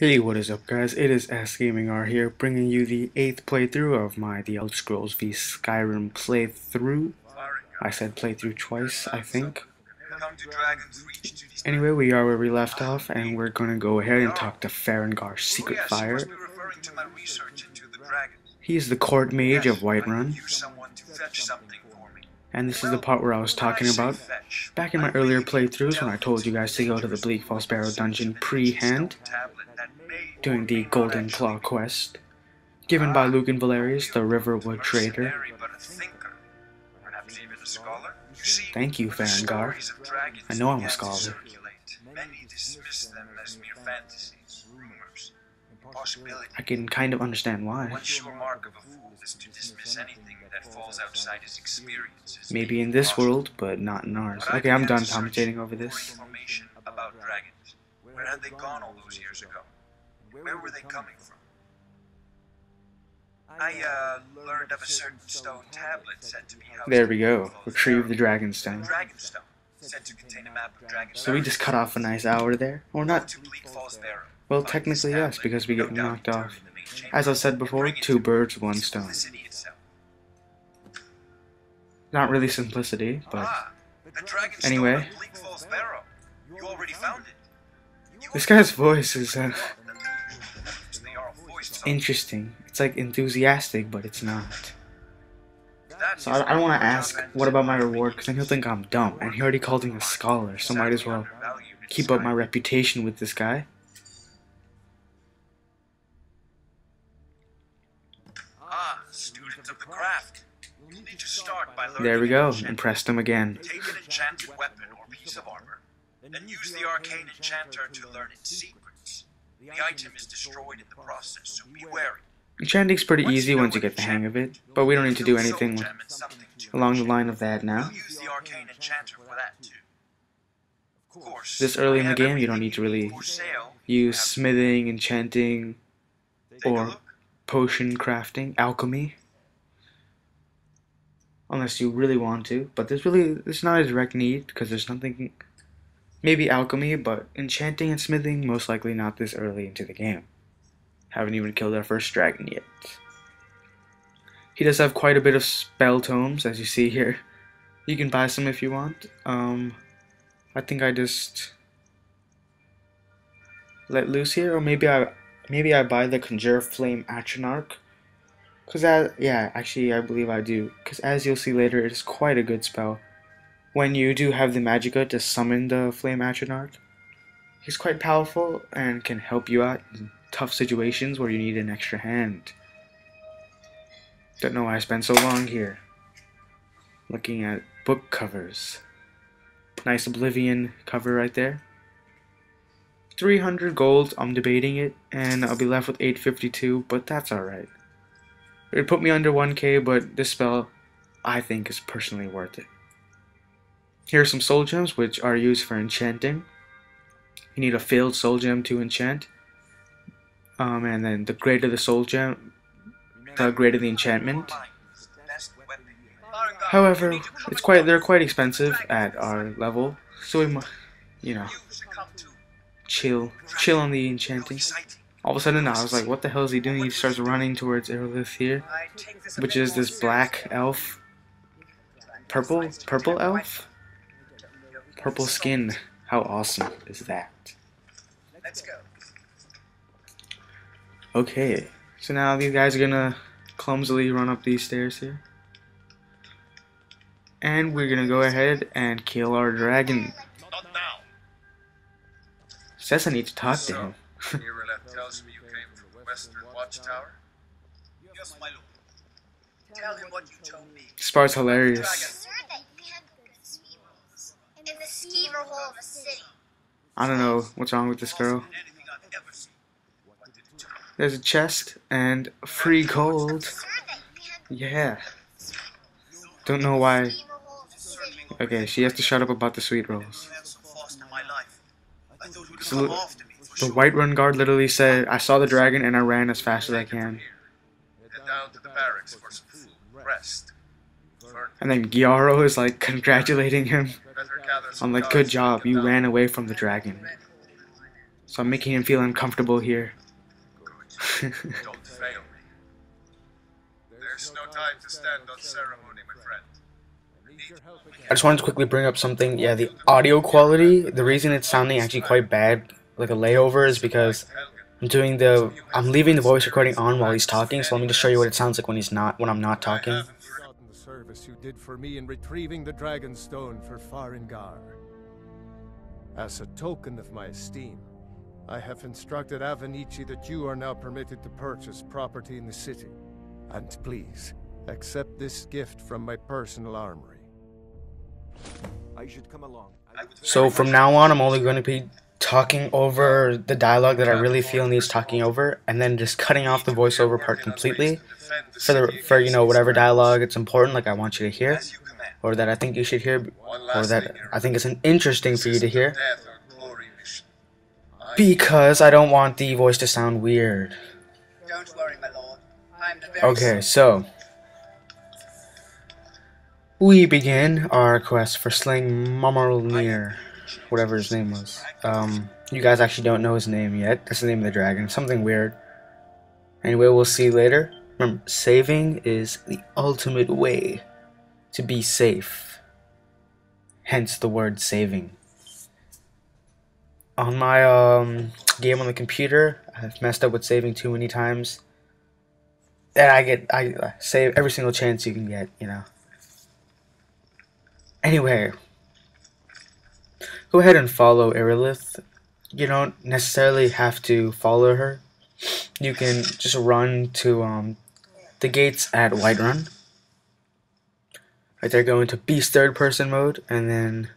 Hey, what is up guys? It is SgamingR here, bringing you the 8th playthrough of my The Elder Scrolls v Skyrim playthrough. I said playthrough twice, I think. Anyway, we are where we left off, and we're gonna go ahead and talk to Farengar's Secret Fire. He's the court mage of Whiterun. And this is the part where I was talking about back in my earlier playthroughs when I told you guys to go to the Bleak Falls Barrow dungeon pre-hand, doing the Golden Claw quest, given by Luke and Valerius, the Riverwood trader. Thank you, Farengar. I know I'm a scholar. I can kind of understand why. Maybe in this world, but not in ours. Okay, I'm done commentating over this. Where had they gone all those years ago? Where were they coming from? I learned of a certain stone tablet said to be housed. There we go. Retrieve the Dragonstone. Dragonstone, said to contain a map of Dragonstone. So we just cut off a nice hour there, or not? To Bleak Falls Barrow. Well, technically yes, because we get knocked off. As I said before, 2 birds, 1 stone. Not really simplicity, but anyway. Bleak Falls Barrow. You already found it. This guy's voice is interesting. It's like enthusiastic, but it's not. So I don't want to ask, what about my reward? Because then he'll think I'm dumb. And he already called me a scholar, so might as well keep up my reputation with this guy. Student of the craft. You need to start by learning. There we go. Impressed him again. Take an enchanted weapon or piece of armor, then use the arcane enchanter to learn its secrets. The item is destroyed in the process, so be wary. Enchanting's pretty easy once you get the hang of it, but we don't need to do anything along the line of that now. Use the arcane enchanter for that too. Of course, This early in the game, you don't need to really use smithing, enchanting, or potion crafting, alchemy, unless you really want to. But there's not a direct need, because there's nothing. Maybe alchemy, but enchanting and smithing most likely not this early into the game. Haven't even killed our first dragon yet. He does have quite a bit of spell tomes, as you see here. You can buy some if you want. I think I just let loose here, or maybe I buy the Conjure Flame Atronach. Actually I believe I do, because as you'll see later, it is quite a good spell. When you do have the Magicka to summon the Flame Atronach, he's quite powerful and can help you out in tough situations where you need an extra hand. Don't know why I spent so long here looking at book covers. Nice Oblivion cover right there. 300 gold, I'm debating it, and I'll be left with 852, but that's alright. It would put me under 1k, but this spell, I think, is personally worth it. Here are some soul gems, which are used for enchanting. You need a failed soul gem to enchant. And then the greater the soul gem, the greater the enchantment. However, they're quite expensive at our level, so we, chill on the enchanting. All of a sudden, I was like, what the hell is he doing? He starts running towards Erlith here, which is this black elf, purple elf, purple skin. How awesome is that? Let's go. Okay, so now these guys are gonna clumsily run up these stairs here. And we're gonna go ahead and kill our dragon. Not now. Says I need to talk to him. Mirmulnir tells me you came from the Western Watchtower. Yes, my lord. Tell him what you told me. This part's hilarious. In the skeever hole of a city. I don't know what's wrong with this girl. There's a chest and free gold. Yeah. Don't know why. Okay, she has to shut up about the sweet rolls. So the Whiterun guard literally said, I saw the dragon and I ran as fast as I can. Head down to the barracks for some food. Rest. And then Gyaro is like congratulating him on like, good job, you ran away from the dragon. So I'm making him feel uncomfortable here. Good. Don't fail me. There's no time to stand on ceremony, my friend. I just wanted to quickly bring up something. Yeah, the audio quality, the reason it's sounding actually quite bad, like a layover, is because I'm leaving the voice recording on while he's talking, so let me just show you what it sounds like when I'm not talking. The service you did for me in retrieving the Dragonstone for Farengar. As a token of my esteem, I have instructed Avenici that you are now permitted to purchase property in the city. And please, accept this gift from my personal armory. I should come along. So from now on, I'm only going to be talking over the dialogue that I really feel needs talking over, and then just cutting off the voiceover part completely for you know, whatever dialogue it's important, like I want you to hear, or that I think you should hear, or that I think it's interesting for you to hear, because I don't want the voice to sound weird. Don't worry, my lord. I'm the very Okay, so we begin our quest for slaying Mirmulnir, whatever his name was. You guys actually don't know his name yet. That's the name of the dragon. Something weird. Anyway, we'll see later. Remember, saving is the ultimate way to be safe. Hence the word saving. On my game on the computer, I've messed up with saving too many times. And I save every single chance you can get, you know. Anyway, go ahead and follow Irilith. You don't necessarily have to follow her. You can just run to the gates at Whiterun. Right there, go into Beast third person mode, and then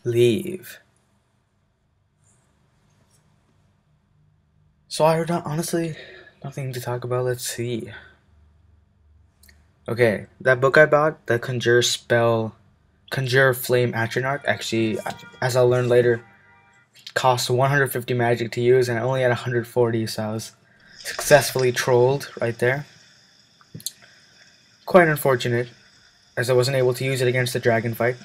leave. So I don't, honestly, nothing to talk about. Let's see. Okay, that book I bought, the Conjure Flame Atronach, actually, as I'll learn later, cost 150 magic to use, and I only had 140, so I was successfully trolled right there. Quite unfortunate, as I wasn't able to use it against the dragon fight,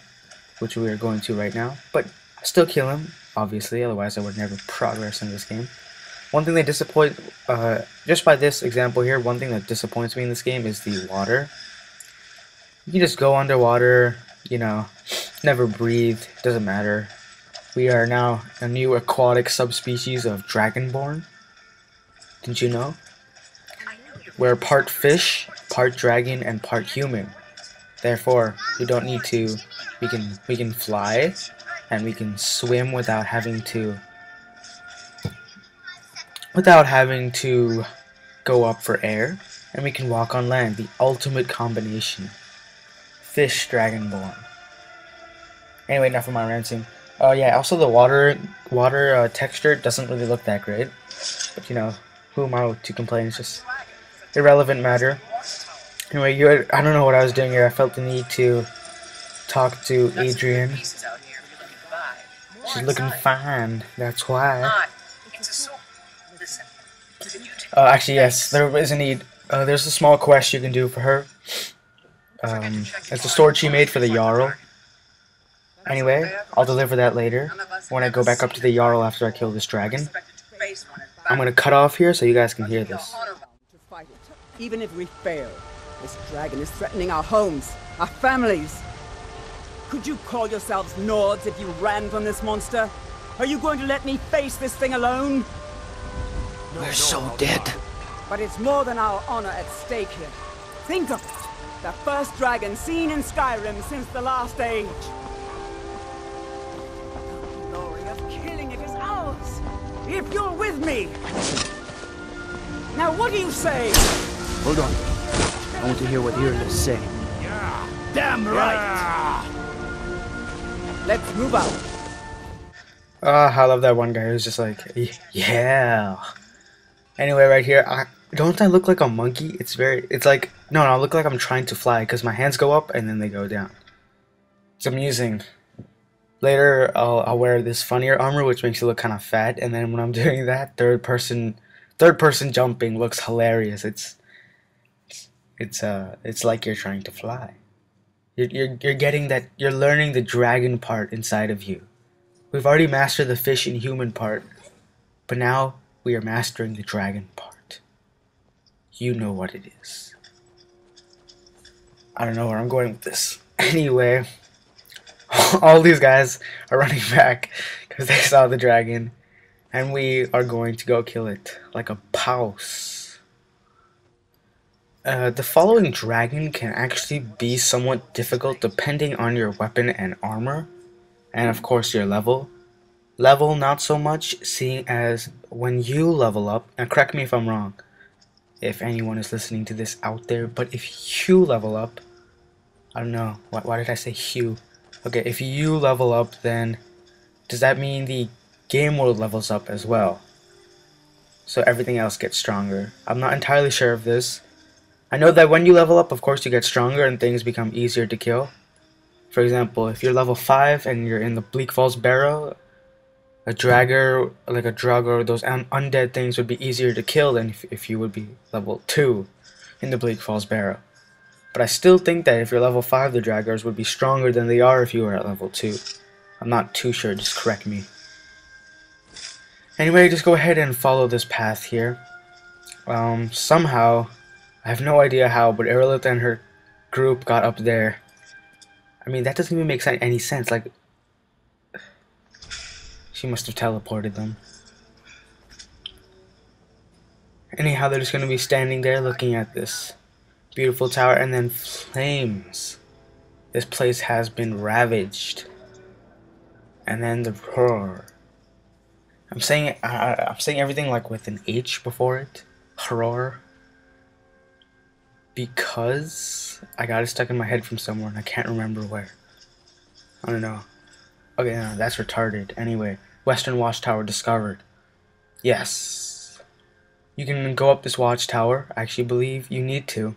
which we are going to right now, but I still kill him, obviously, otherwise I would never progress in this game. One thing that disappoints, just by this example here, one thing that disappoints me in this game is the water. You can just go underwater, you know, never breathe, doesn't matter. We are now a new aquatic subspecies of Dragonborn. Didn't you know? We're part fish, part dragon, and part human. Therefore, we don't need to, we can fly, and we can swim without having to go up for air, and we can walk on land, the ultimate combination. Fish Dragonborn. Anyway, enough of my ranting. Yeah, also the water texture doesn't really look that great, but you know, who am I to complain? It's just irrelevant matter. Anyway, I don't know what I was doing here. I felt the need to talk to Adrian. She's looking fine, that's why. Actually, yes, there is a need. There's a small quest you can do for her. It's a sword she made for the Jarl. Anyway, I'll deliver that later, when I go back up to the Jarl after I kill this dragon. I'm gonna cut off here so you guys can hear this. Even if we fail, this dragon is threatening our homes, our families. Could you call yourselves Nords if you ran from this monster? Are you going to let me face this thing alone? We're so dead. But it's more than our honor at stake here. Think of it. The first dragon seen in Skyrim since the last age. The glory of killing it is ours. If you're with me. Now what do you say? Hold on. I want to hear what you're gonna say. Yeah. Damn right. Let's move out. I love that one guy who's just like, yeah. Anyway, right here, don't I look like a monkey? It's like, no, I look like I'm trying to fly, because my hands go up and then they go down. It's amusing. Later, I'll wear this funnier armor, which makes it look kind of fat, and then when I'm doing that, third person jumping looks hilarious. It's like you're trying to fly. You're getting that, you're learning the dragon part inside of you. We've already mastered the fish and human part, but now we are mastering the dragon part. You know what it is. I don't know where I'm going with this. Anyway, all these guys are running back because they saw the dragon, and we are going to go kill it like a baws. The following dragon can actually be somewhat difficult depending on your weapon and armor, and of course your level. Level not so much, seeing as when you level up, and correct me if I'm wrong, if anyone is listening to this out there, but if you level up, I don't know, why did I say you? Okay, if you level up, then does that mean the game world levels up as well? So everything else gets stronger. I'm not entirely sure of this. I know that when you level up, of course you get stronger and things become easier to kill. For example, if you're level 5 and you're in the Bleak Falls Barrow, a dragger, like a drug or those undead things would be easier to kill than if you would be level 2 in the Bleak Falls Barrow. But I still think that if you're level 5, the draggers would be stronger than they are if you were at level 2. I'm not too sure, just correct me. Anyway, just go ahead and follow this path here. Somehow, I have no idea how, but Aerolith and her group got up there. I mean, that doesn't even make any sense. Like, she must have teleported them. Anyhow, they're just going to be standing there looking at this beautiful tower, and then flames. This place has been ravaged. And then the horror. I'm saying everything like with an H before it. Horror. Because I got it stuck in my head from somewhere and I can't remember where. I don't know. Okay, no, that's retarded. Anyway, Western Watchtower discovered. Yes. You can go up this watchtower. I actually believe you need to.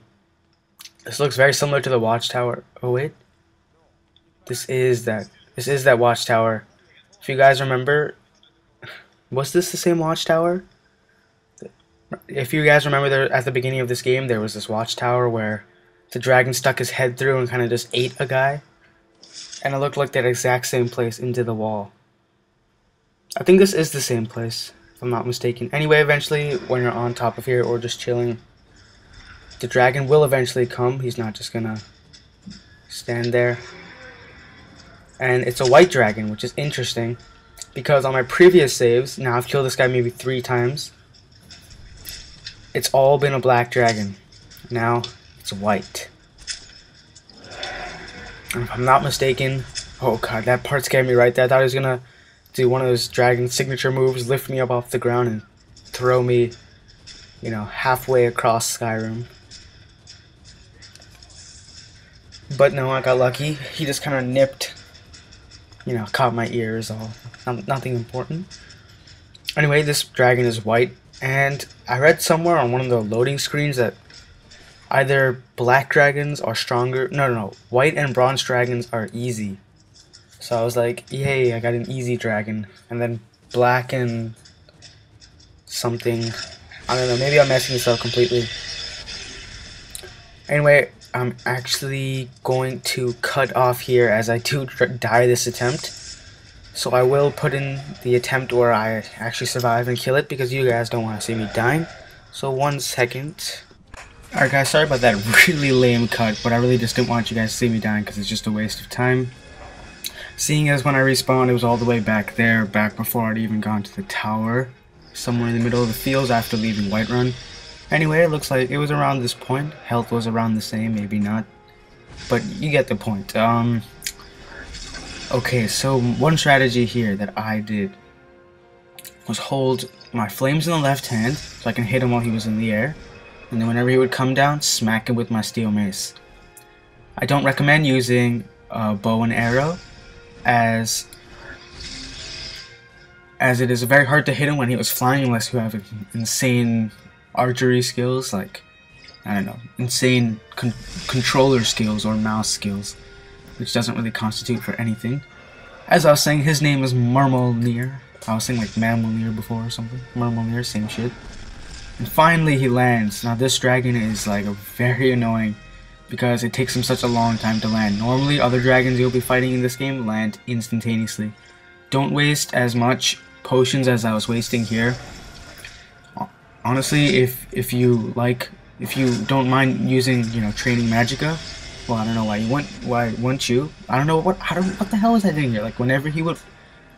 This looks very similar to the watchtower. Oh wait. This is that watchtower. If you guys remember, was this the same watchtower? If you guys remember, there at the beginning of this game there was this watchtower where the dragon stuck his head through and kind of just ate a guy. And it looked like that exact same place into the wall. I think this is the same place, if I'm not mistaken. Anyway, eventually, when you're on top of here or just chilling, the dragon will eventually come. He's not just gonna stand there. And it's a white dragon, which is interesting, because on my previous saves, now I've killed this guy maybe 3 times, it's all been a black dragon. Now, it's white. And if I'm not mistaken, oh god, that part scared me right there. I thought he was gonna do one of those dragon signature moves, lift me up off the ground and throw me, you know, halfway across Skyrim. But no, I got lucky. He just kind of nipped, you know, caught my ears, all. Nothing important. Anyway, this dragon is white, and I read somewhere on one of the loading screens that either black dragons are stronger. No, white and bronze dragons are easy. So I was like, yay, I got an easy dragon. And then black and something, I don't know, maybe I'm messing this up completely. Anyway, I'm actually going to cut off here as I do die this attempt. So I will put in the attempt where I actually survive and kill it, because you guys don't want to see me dying. So 1 second. Alright guys, sorry about that really lame cut, but I really just didn't want you guys to see me dying because it's just a waste of time. Seeing as when I respawned, it was all the way back there, back before I'd even gone to the tower. Somewhere in the middle of the fields after leaving Whiterun. Anyway, it looks like it was around this point. Health was around the same, maybe not. But you get the point. Okay, so one strategy here that I did was hold my flames in the left hand so I can hit him while he was in the air. And then whenever he would come down, smack him with my steel mace. I don't recommend using bow and arrow, as it is very hard to hit him when he was flying unless you have insane archery skills, like, I don't know, insane controller skills or mouse skills, which doesn't really constitute for anything. As I was saying, his name is Mirmulnir. I was saying like Mirmulnir before or something. Mirmulnir, same shit. And finally he lands. Now this dragon is like very annoying because it takes him such a long time to land. Normally other dragons you'll be fighting in this game land instantaneously. don't waste as much potions as I was wasting here. Honestly, if you don't mind using, you know, training magicka, well, I don't know why wouldn't you? I don't know what the hell was I doing here? Like, whenever he would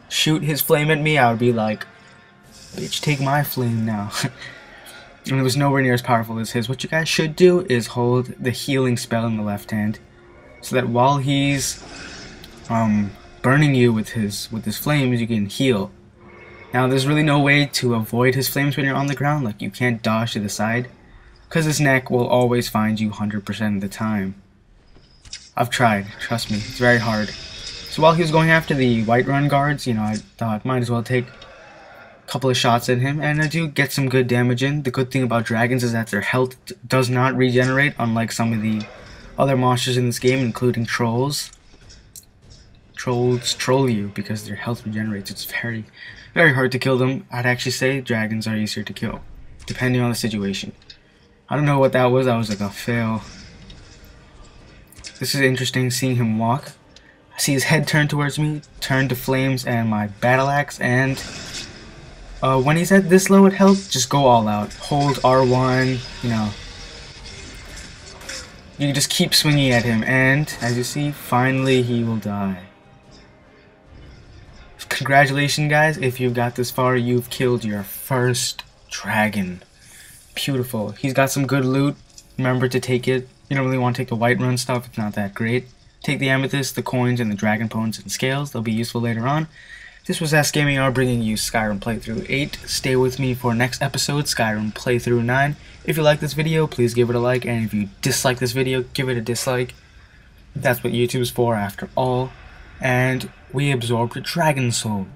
shoot his flame at me, I would be like, bitch, take my flame now. And it was nowhere near as powerful as his. What you guys should do is hold the healing spell in the left hand, so that while he's burning you with his flames, you can heal. Now, there's really no way to avoid his flames when you're on the ground. Like, you can't dodge to the side, because his neck will always find you 100% of the time. I've tried, trust me, it's very hard. So while he was going after the Whiterun guards, you know, I thought might as well take a couple of shots at him, and I do get some good damage in. The good thing about dragons is that their health does not regenerate, unlike some of the other monsters in this game, including trolls. Trolls troll you because their health regenerates. It's very, very hard to kill them. I'd actually say dragons are easier to kill, depending on the situation. I don't know what that was. That was like a fail. This is interesting, seeing him walk. I see his head turn towards me, turn to flames and my battle axe, and when he's at this low at health, just go all out. Hold R1, you know. You just keep swinging at him, and as you see, finally he will die. Congratulations, guys. If you've got this far, you've killed your first dragon. Beautiful. He's got some good loot. Remember to take it. You don't really want to take the Whiterun stuff. It's not that great. Take the amethyst, the coins, and the dragon bones and scales. They'll be useful later on. This was SgamingR bringing you Skyrim Playthrough 8. Stay with me for next episode, Skyrim Playthrough 9. If you like this video, please give it a like. And if you dislike this video, give it a dislike. That's what YouTube's for after all. And we absorbed a dragon soul.